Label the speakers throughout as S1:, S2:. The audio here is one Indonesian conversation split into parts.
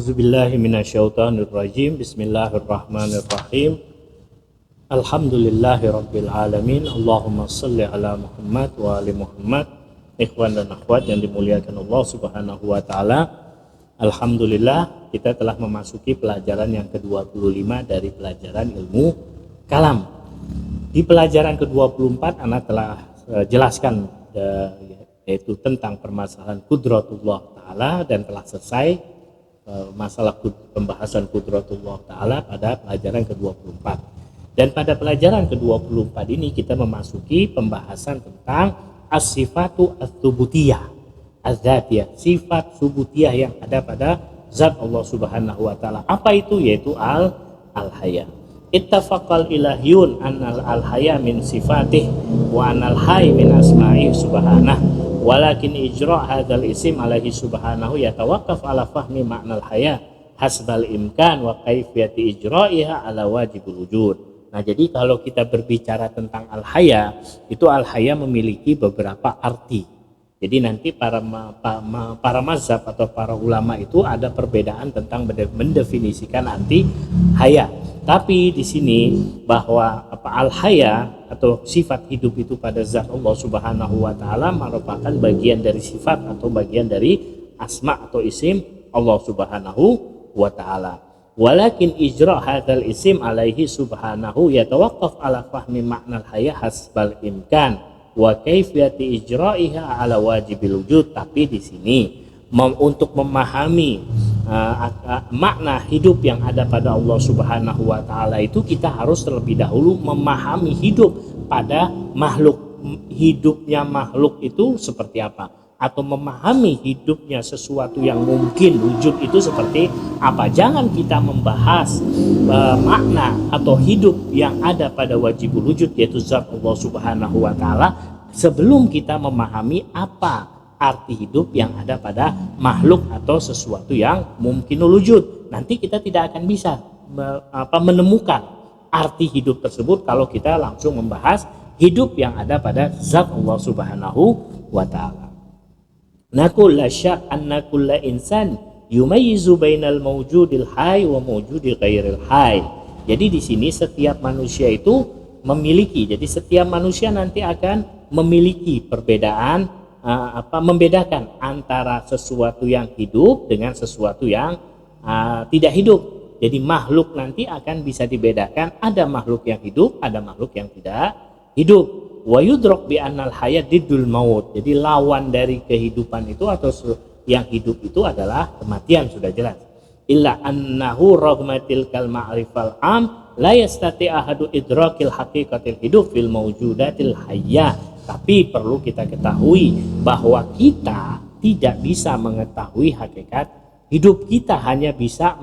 S1: A'udzubillahi minasyaitonirrajim. Bismillahirrahmanirrahim. Alhamdulillahi rabbil alamin. Allahumma shalli ala Muhammad wa ali Muhammad. Ikhwan dan akhwat yang dimuliakan Allah Subhanahu wa taala. Alhamdulillah kita telah memasuki pelajaran yang ke-25 dari pelajaran ilmu kalam. Di pelajaran ke-24 Ana telah jelaskan yaitu tentang permasalahan qudratullah taala dan telah selesai masalah pembahasan qudratullah taala pada pelajaran ke-24. Dan pada pelajaran ke-24 ini kita memasuki pembahasan tentang as-sifatu ats-tsubutiyah, az-zatiyah, sifat subutiyah yang ada pada zat Allah Subhanahu wa taala. Apa itu? Yaitu al-haya. Ittafaqal ilahiyun annal al-haya min sifatih wa anal hayy min asma'i subhanahu. Walakin ijra' hadzal isim alaihi subhanahu yatawaqqaf ala fahmi ma'nal haya hasbal imkan wa kaifiyati ijra'iha ala wajibul wujud. Nah, jadi kalau kita berbicara tentang al-haya, itu al-haya memiliki beberapa arti. Jadi nanti para mazhab atau para ulama itu ada perbedaan tentang mendefinisikan arti haya. Tapi di sini bahwa al-haya atau sifat hidup itu pada zat Allah Subhanahu wa taala merupakan bagian dari sifat atau bagian dari asma atau isim Allah Subhanahu wa taala. Walakin ijra' hadzal isim alaihi subhanahu yatawaqqaf ala fahmi ma'nal haya hasbal imkan wa kaifiyati ijra'iha ala wajibil wujud. Tapi di sini untuk memahami makna hidup yang ada pada Allah Subhanahu wa taala itu kita harus terlebih dahulu memahami hidup pada makhluk. Hidupnya makhluk itu seperti apa, atau memahami hidupnya sesuatu yang mungkin wujud itu seperti apa. Jangan kita membahas makna atau hidup yang ada pada wajibul wujud yaitu zat Allah Subhanahu wa taala sebelum kita memahami apa arti hidup yang ada pada makhluk atau sesuatu yang mungkinul wujud. Nanti kita tidak akan bisa menemukan arti hidup tersebut kalau kita langsung membahas hidup yang ada pada zat Allah Subhanahu wa taala. Naqul la syak anna kulla insan yumayyizu bainal mawjudil hayy wa mawjudi ghairil hayy. Jadi di sini setiap manusia itu memiliki, jadi setiap manusia nanti akan memiliki perbedaan membedakan antara sesuatu yang hidup dengan sesuatu yang tidak hidup. Jadi makhluk nanti akan bisa dibedakan, ada makhluk yang hidup, ada makhluk yang tidak hidup. Wa yudrak bi annal hayat diddul maut. Jadi lawan dari kehidupan itu atau yang hidup itu adalah kematian, sudah jelas. Illa annahu rahmatil kal ma'rifal am la yastati ahadu idrakil haqiqatil hidup fil mawjudatil hayyah. Tapi perlu kita ketahui bahwa kita tidak bisa mengetahui hakikat hidup. Kita hanya bisa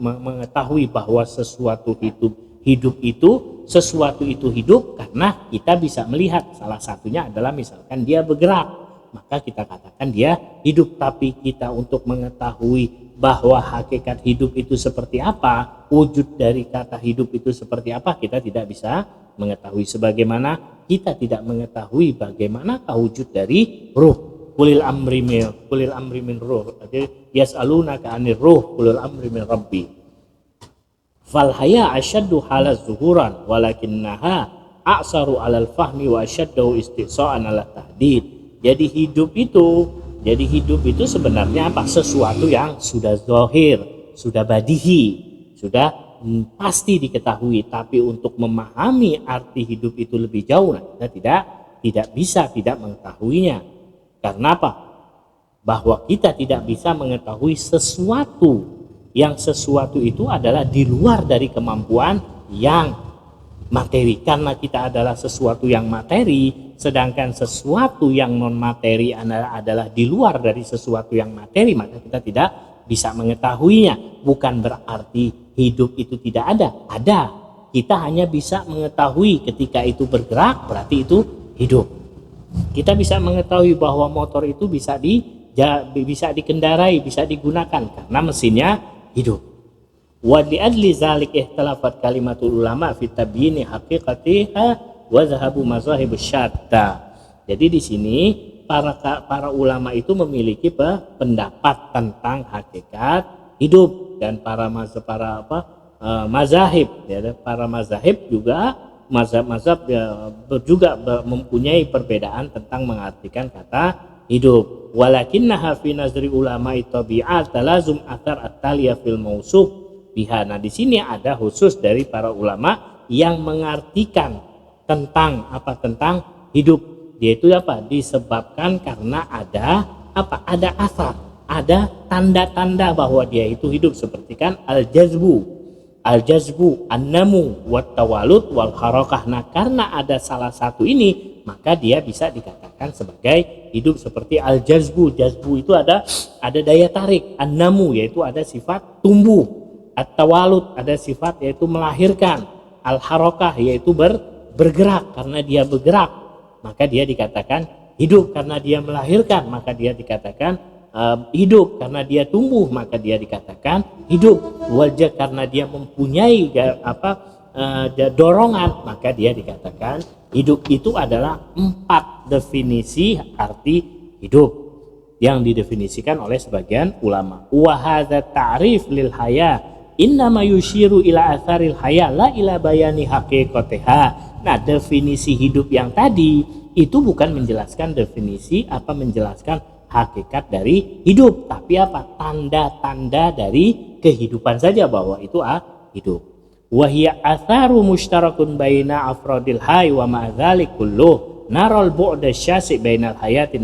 S1: mengetahui bahwa sesuatu hidup itu sesuatu itu hidup karena kita bisa melihat. Salah satunya adalah misalkan dia bergerak, maka kita katakan dia hidup. Tapi kita untuk mengetahui bahwa hakikat hidup itu seperti apa, wujud dari kata hidup itu seperti apa, kita tidak bisa mengetahui. Sebagaimana kita tidak mengetahui bagaimanakah wujud dari ruh. Qulil amri min ruh. Yas'alunaka 'anir ruh qulil amri min rabbi. Fal haya asyaddu halaz zuhuran walakinnaha a'saru 'alal fahmi wa asyaddu istisa'an 'ala tahdid. Jadi hidup itu sebenarnya apa? Sesuatu yang sudah zahir, sudah badihi, sudah pasti diketahui. Tapi untuk memahami arti hidup itu lebih jauh, kita tidak bisa tidak mengetahuinya. Karena apa? Bahwa kita tidak bisa mengetahui sesuatu itu adalah di luar dari kemampuan yang materi. Karena kita adalah sesuatu yang materi, sedangkan sesuatu yang non materi adalah di luar dari sesuatu yang materi, maka kita tidak bisa mengetahuinya. Bukan berarti hidup itu tidak ada. Kita hanya bisa mengetahui ketika itu bergerak, berarti itu hidup. Kita bisa mengetahui bahwa motor itu bisa dikendarai, bisa digunakan karena mesinnya hidup. Wa li'adli zalik ihtalafat kalimatul ulama fi tabyini haqiqatiha wa zahabu mazahibus syatta. Jadi di sini para ulama itu memiliki pendapat tentang hakikat hidup. hidup, dan para mazahib ya, para mazahib juga mazhab-mazhab ya, juga mempunyai perbedaan tentang mengartikan kata hidup. Walakinnaha fi nazri ulama tabi'at talazum athar at-taliya fil mausuf biha. Nah, di sini ada khusus dari para ulama yang mengartikan tentang tentang hidup, yaitu disebabkan karena ada ada asar, ada tanda-tanda bahwa dia itu hidup, seperti kan al-jazbu, an-namu, wat tawalud wal harakah. Nah, karena ada salah satu ini, maka dia bisa dikatakan sebagai hidup, seperti al-jazbu. Jazbu itu ada daya tarik, an-namu yaitu ada sifat tumbuh, at-tawalud ada sifat yaitu melahirkan, al-harakah yaitu bergerak. Karena dia bergerak, maka dia dikatakan hidup. Karena dia melahirkan, maka dia dikatakan hidup. Karena dia tumbuh, maka dia dikatakan hidup. Wajah, karena dia mempunyai dorongan, maka dia dikatakan hidup. Itu adalah 4 definisi arti hidup yang didefinisikan oleh sebagian ulama. Wa hadza ta'rif lil haya innama yushiru ila atharil haya la ila bayani haqiqatiha. Nah, definisi hidup yang tadi itu bukan menjelaskan menjelaskan hakikat dari hidup, tapi tanda-tanda dari kehidupan saja bahwa itu hidup. Wahia atharu mushtarakun baina afrodil hayy wa ma'dzalik kulluh naral bu'da syasi' bainal hayatin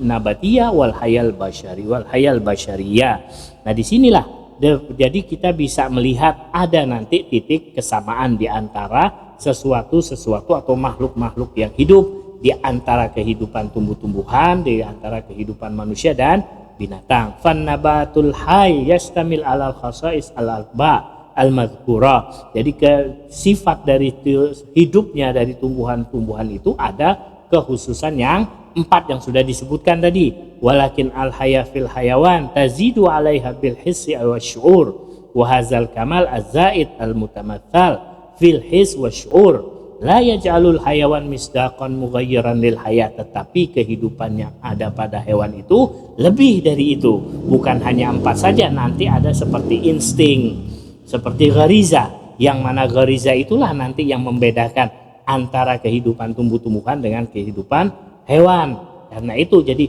S1: nabatiyah wal hayal basyariyah. Nah, disinilah jadi kita bisa melihat ada nanti titik kesamaan di antara sesuatu atau makhluk-makhluk yang hidup, di antara kehidupan tumbuh-tumbuhan, di antara kehidupan manusia dan binatang. Fan nabatul hayy yastamil alal khasais al-arba al-madhkura. Jadi sifat dari hidupnya dari tumbuhan-tumbuhan itu ada kekhususan yang 4 yang sudah disebutkan tadi. Walakin al-haya fil hayawan tazidu 'alaiha bil hissi wa syu'ur wa hadzal kamal az-zaid al-mutamatsal fil hiss wa syu'ur. La yaj'alul hayawan misdaqan mughayyiran lil hayat. Tetapi kehidupan yang ada pada hewan itu lebih dari itu. Bukan hanya 4 saja, nanti ada seperti insting, seperti ghariza, yang mana ghariza itulah nanti yang membedakan antara kehidupan tumbuh-tumbuhan dengan kehidupan hewan. Karena itu jadi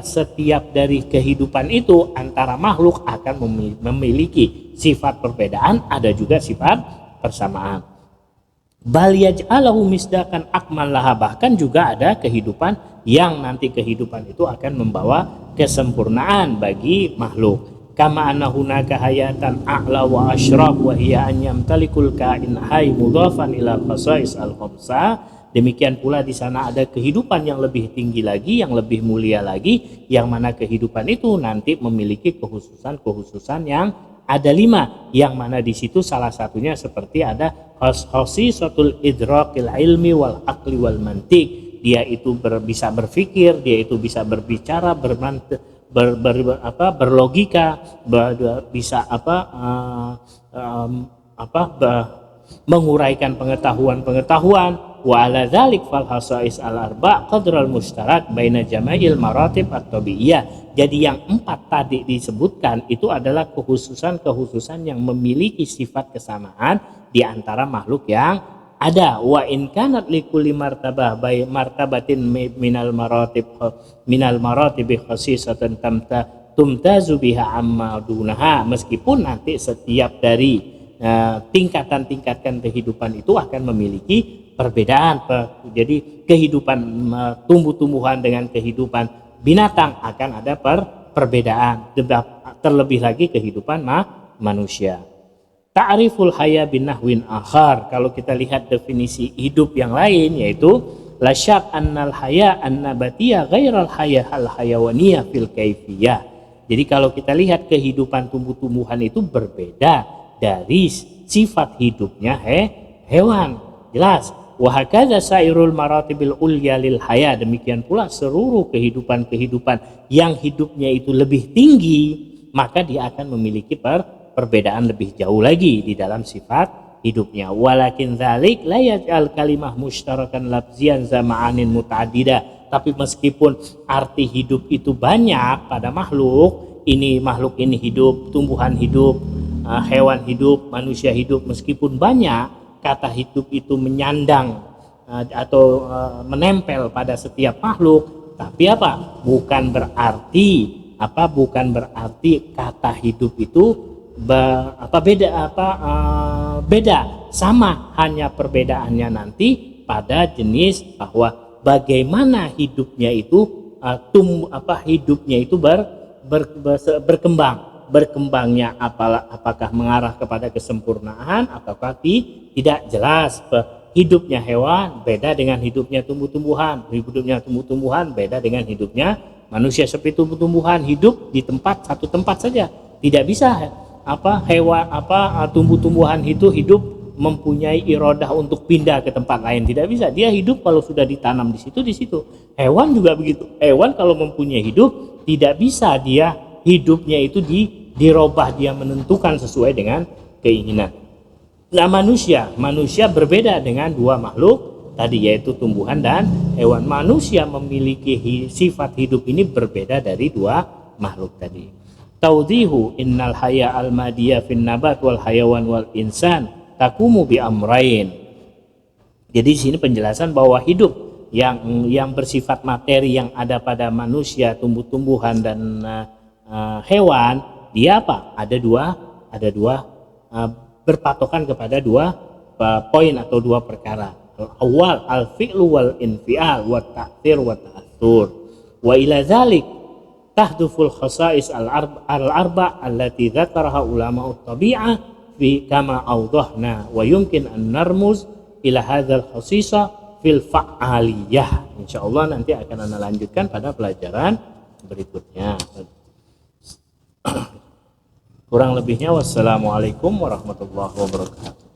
S1: setiap dari kehidupan itu antara makhluk akan memiliki sifat perbedaan, ada juga sifat persamaan. Bal yaj'alahu misdakan akmal laha, bahkan juga ada kehidupan yang nanti kehidupan itu akan membawa kesempurnaan bagi makhluk. Kama anna hunaka hayatan a'la wa asyraf wa hiya an yamtalikul kain hayy mudhafan ila khasais al-khamsa. Demikian pula di sana ada kehidupan yang lebih tinggi lagi, yang lebih mulia lagi, yang mana kehidupan itu nanti memiliki kekhususan yang ada 5, yang mana di situ salah satunya seperti ada khasisatul idrakil ilmi wal aqli wal mantiq. Dia itu bisa berpikir, dia itu bisa berbicara, berlogika, bisa menguraikan pengetahuan. Wa ala dzalik fal hasais al arba qadral mustarak baina jama'il maratib at-tabi'iyah. Jadi yang 4 tadi disebutkan itu adalah kekhususan yang memiliki sifat kesamaan di antara makhluk yang ada. Wa in kanat likulli martabah bay martabatin minal maratib khasisatan tumtazu biha amma dunaha. Meskipun nanti setiap dari tingkatan-tingkatan kehidupan itu akan memiliki perbedaan. Jadi kehidupan tumbuh-tumbuhan dengan kehidupan binatang akan ada perbedaan, terlebih lagi kehidupan manusia. Ta'riful haya bin nahwin akhar, kalau kita lihat definisi hidup yang lain, yaitu la syak annal haya an-nabatiyah ghairal haya al-hayawaniyah fil kaifiyah. Jadi kalau kita lihat kehidupan tumbuh-tumbuhan itu berbeda dari sifat hidupnya hewan, jelas. Wa hakadza sairul maratibil ulya lil haya, demikian pula seluruh kehidupan yang hidupnya itu lebih tinggi, maka dia akan memiliki perbedaan lebih jauh lagi di dalam sifat hidupnya. Walakin dzalik la yaj'al kalimah mushtarakan lafzian zama'anin muta'addida. Tapi meskipun arti hidup itu banyak pada makhluk, makhluk ini hidup, tumbuhan hidup, hewan hidup, manusia hidup, meskipun banyak kata hidup itu menyandang atau menempel pada setiap makhluk, tapi bukan berarti kata hidup itu beda, sama, hanya perbedaannya nanti pada jenis bahwa bagaimana hidupnya itu berkembangnya, apakah mengarah kepada kesempurnaan ataukah tidak. Jelas hidupnya hewan beda dengan hidupnya tumbuh-tumbuhan beda dengan hidupnya manusia. Seperti tumbuh-tumbuhan hidup di satu tempat saja, tidak bisa tumbuh-tumbuhan itu hidup mempunyai iradah untuk pindah ke tempat lain, tidak bisa. Dia hidup kalau sudah ditanam di situ. Hewan juga begitu. Hewan kalau mempunyai hidup, tidak bisa dia hidupnya itu dirubah, dia menentukan sesuai dengan keinginan. Nah, manusia berbeda dengan dua makhluk tadi, yaitu tumbuhan dan hewan. Manusia memiliki sifat hidup ini berbeda dari dua makhluk tadi. Taudhihu innal haya al-madiyya fin nabat wal hayawan wal insan takumu bi amrain. Jadi sini penjelasan bahwa hidup yang bersifat materi yang ada pada manusia, tumbuh-tumbuhan dan hewan, dia ada dua berpatokan kepada dua poin atau dua perkara. Al-awwal al-fi'lu wal infial wa ta'thir wa ta'athur. Wa ila dzalik tahduful khasa'is al-arba' allati dzakaraha ulama'ut tabi'ah fi kama awdahna, wa yumkin an narmuz ila hadzal khasisa fil fa'aliyah. Insyaallah nanti akan Anda lanjutkan pada pelajaran berikutnya. Kurang lebihnya wassalamualaikum warahmatullahi wabarakatuh.